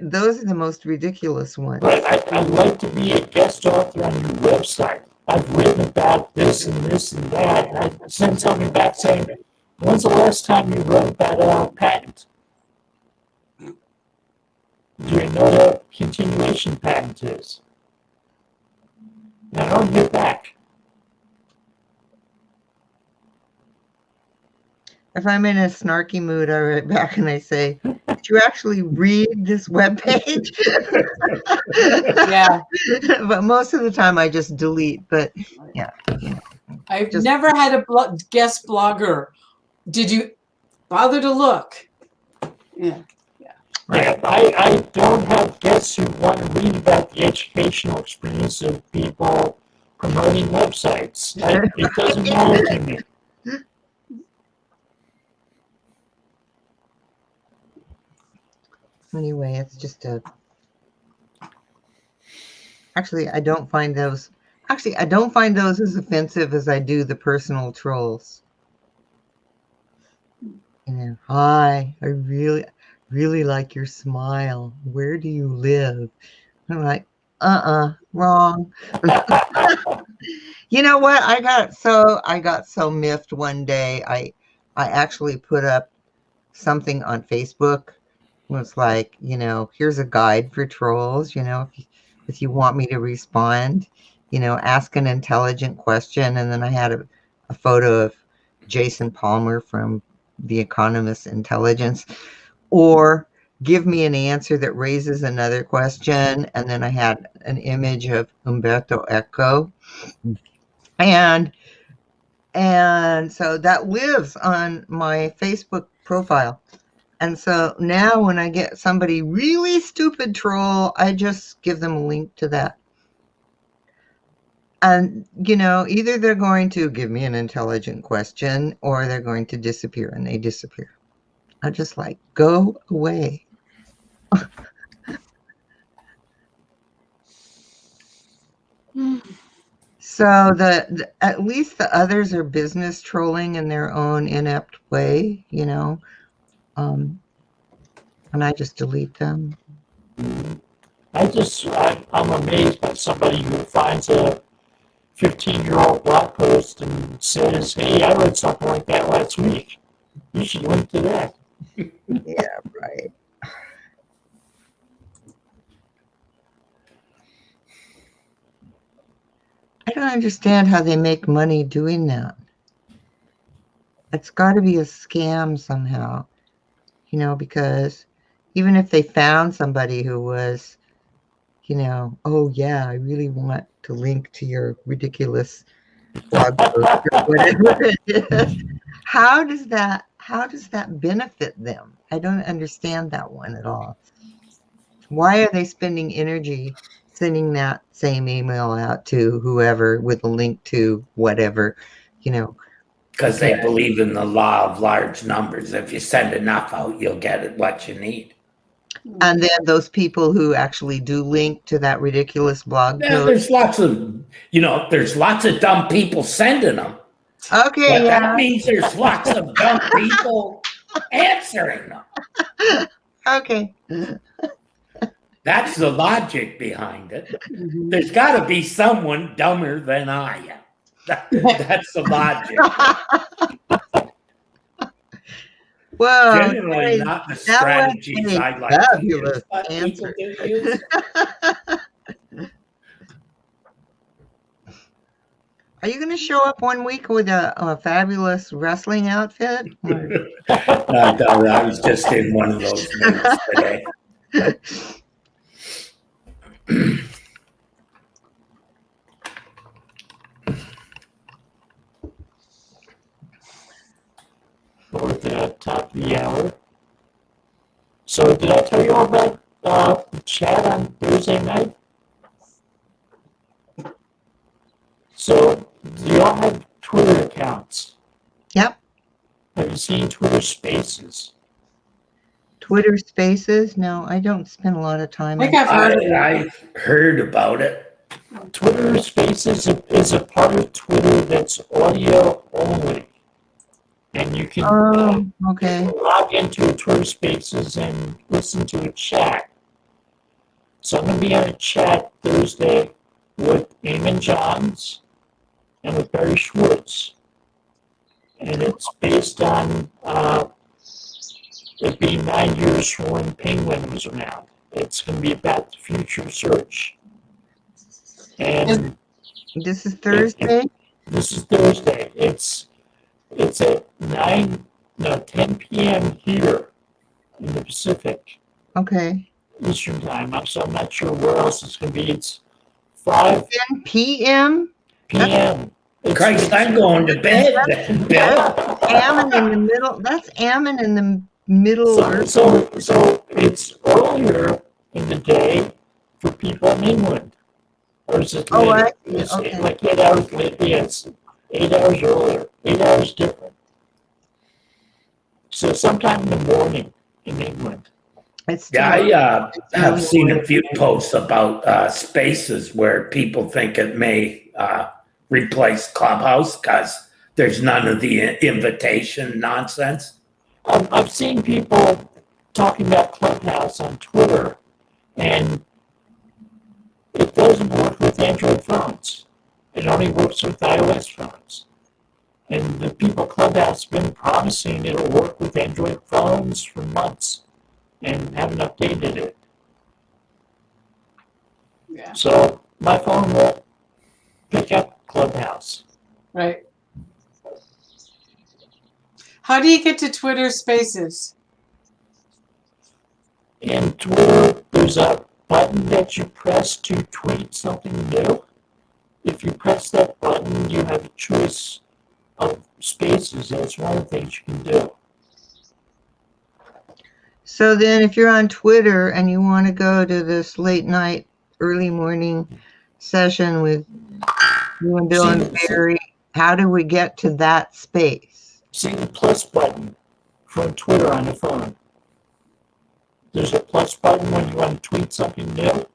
those are the most ridiculous ones. But I'd like to be a guest author on your website. I've written about this and this and that, and I send something back saying, when's the last time you wrote about a patent? Do you know what a continuation patent is? And I don't hear back. If I'm in a snarky mood, I write back and I say, did you actually read this webpage? Yeah. But most of the time I just delete, but yeah. I've never had a guest blogger. Did you bother to look? Yeah. Yeah, I don't have guests who want to read about the educational experience of people promoting websites. It doesn't matter to me. Anyway, it's just actually, I don't find those as offensive as I do the personal trolls. You know, hi, I really like your smile. Where do you live? I'm like, wrong. You know what? I got so miffed one day. I actually put up something on Facebook. It was like, you know, here's a guide for trolls. You know, if you want me to respond, you know, ask an intelligent question. And then I had a photo of Jason Palmer from The Economist Intelligence, or give me an answer that raises another question. And then I had an image of Umberto Eco. And so that lives on my Facebook profile. And so now when I get somebody really stupid troll, I just give them a link to that. And, you know, either they're going to give me an intelligent question or they're going to disappear, and they disappear. I'm just like, go away. So at least the others are business trolling in their own inept way, you know. And I just delete them. I'm amazed by somebody who finds a 15-year-old blog post and says, hey, I read something like that last week. You should link to that. Yeah, right. I don't understand how they make money doing that. It's got to be a scam somehow, you know, because even if they found somebody who was, you know, oh yeah, I really want to link to your ridiculous blog post or whatever it is, how does that benefit them? I don't understand that one at all. Why are they spending energy sending that same email out to whoever with a link to whatever, you know? Because they believe in the law of large numbers. If you send enough out, you'll get it what you need. And then those people who actually do link to that ridiculous blog Yeah, post. there's lots of, there's lots of dumb people sending them. Okay, But yeah. that means there's lots of dumb people answering them. Okay. That's the logic behind it. There's got to be someone dumber than I am. That's the logic. Well, Generally not the strategies I like to use, but people do use it. Are you going to show up one week with a fabulous wrestling outfit? No, I was just in one of those moods today. We're at the top of the hour. So did I tell you all about the chat on Thursday night? So do y'all have Twitter accounts? Yep. Have you seen Twitter Spaces? Twitter Spaces? No, I don't spend a lot of time. I think I've heard of it. I've heard about it. Twitter Spaces is a part of Twitter that's audio only. And you can okay. log into Twitter Spaces and listen to a chat. So I'm going to be on a chat Thursday with Ammon Johns and with Barry Schwartz. And it's based on it being 9 years from when Penguin was around. It's going to be about the future search. And this is Thursday? This is Thursday. It's at 10 p.m. here in the Pacific. Okay. Eastern time. So I'm not sure where else it's going to be. It's 5 10 p.m. p.m. Christ, I'm going to bed. Ammon in the middle. That's Ammon in the middle. So it's earlier in the day for people in England. Or is it later? It's okay. like 8 hours later. Yeah, it's 8 hours earlier. 8 hours different. So sometime in the morning in England. Yeah, I have seen a few posts about spaces where people think it may replace Clubhouse because there's none of the invitation nonsense. I've seen people talking about Clubhouse on Twitter, and it doesn't work with Android phones. It only works with iOS phones. And the people at Clubhouse have been promising it'll work with Android phones for months and haven't updated it. Yeah. So my phone won't pick up Clubhouse. Right. How do you get to Twitter Spaces? In Twitter, there's a button that you press to tweet something new. If you press that button, you have a choice of spaces. That's one of the things you can do. So then if you're on Twitter and you want to go to this late night, early morning session with you and Bill and Barry, how do we get to that space? See the plus button from Twitter on the phone. There's a plus button when you want to tweet something new.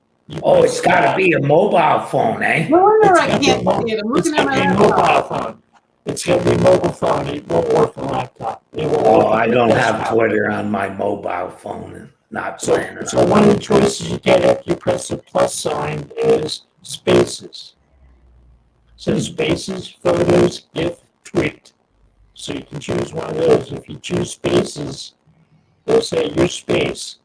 Oh, it's got to be a mobile phone, eh? No wonder I can't see it. I'm looking at my mobile laptop. phone. It's going to be a mobile phone. It won't work on a laptop. Oh, I don't have Twitter on my mobile phone. Not planning. So one of the choices you get after you press the plus sign is spaces. says Spaces, Photos, GIF, Tweet. So you can choose one of those. If you choose Spaces, they'll say your space.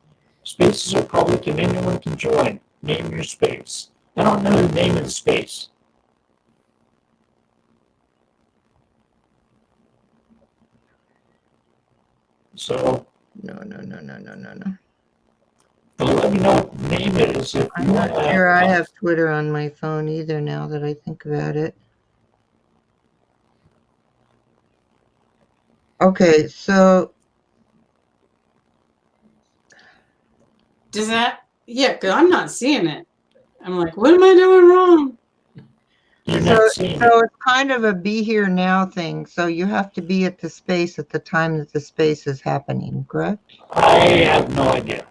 Spaces are public and anyone can join. Name your space. I don't know the name of the space. So, No. let me know what the name is. If I'm you not want to sure I have Twitter on my phone either now that I think about it. Okay, so Does that? Yeah, because I'm not seeing it. I'm like, what am I doing wrong? You're not seeing it. it's kind of a be here now thing. So you have to be at the space at the time that the space is happening, correct? I have no idea.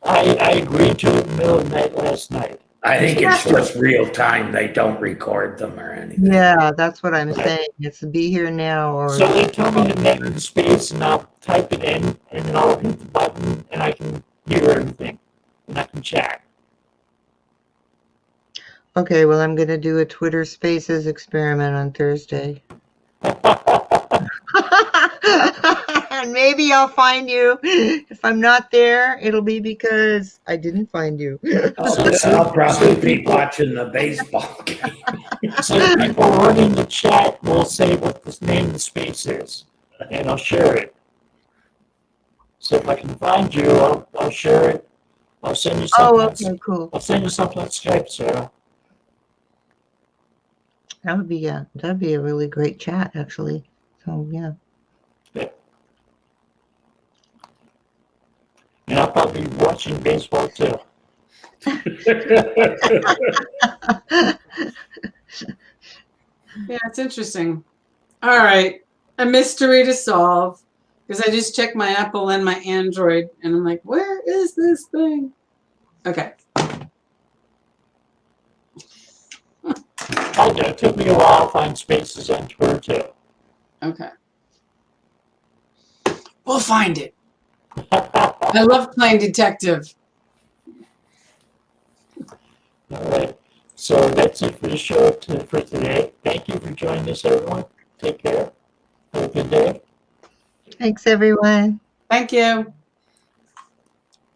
I agreed to it in the middle of the night last night. I think it's just real time. They don't record them or anything. Yeah, that's what I'm saying. It's be here now or So they tell me the name of the space and I'll type it in and then I'll hit the button and I can hear everything and I can chat. okay, well I'm gonna do a Twitter Spaces experiment on Thursday. And maybe I'll find you. If I'm not there, it'll be because I didn't find you. I'll probably be watching the baseball game. So people running the chat will say what the name of the space is and I'll share it. So if I can find you, I'll share it. I'll send you Oh, something. okay, cool. I'll send you something on Skype, Sarah. That'd be a really great chat, actually. So yeah. And I'll probably be watching baseball too. Yeah, it's interesting. All right, a mystery to solve because I just checked my Apple and my Android, and I'm like, where is this thing? Okay. It took me a while to find spaces on Twitter too. Okay. We'll find it. I love playing detective. All right. So that's it for the show for today. Thank you for joining us, everyone. Take care. Have a good day. Thanks, everyone. Thank you.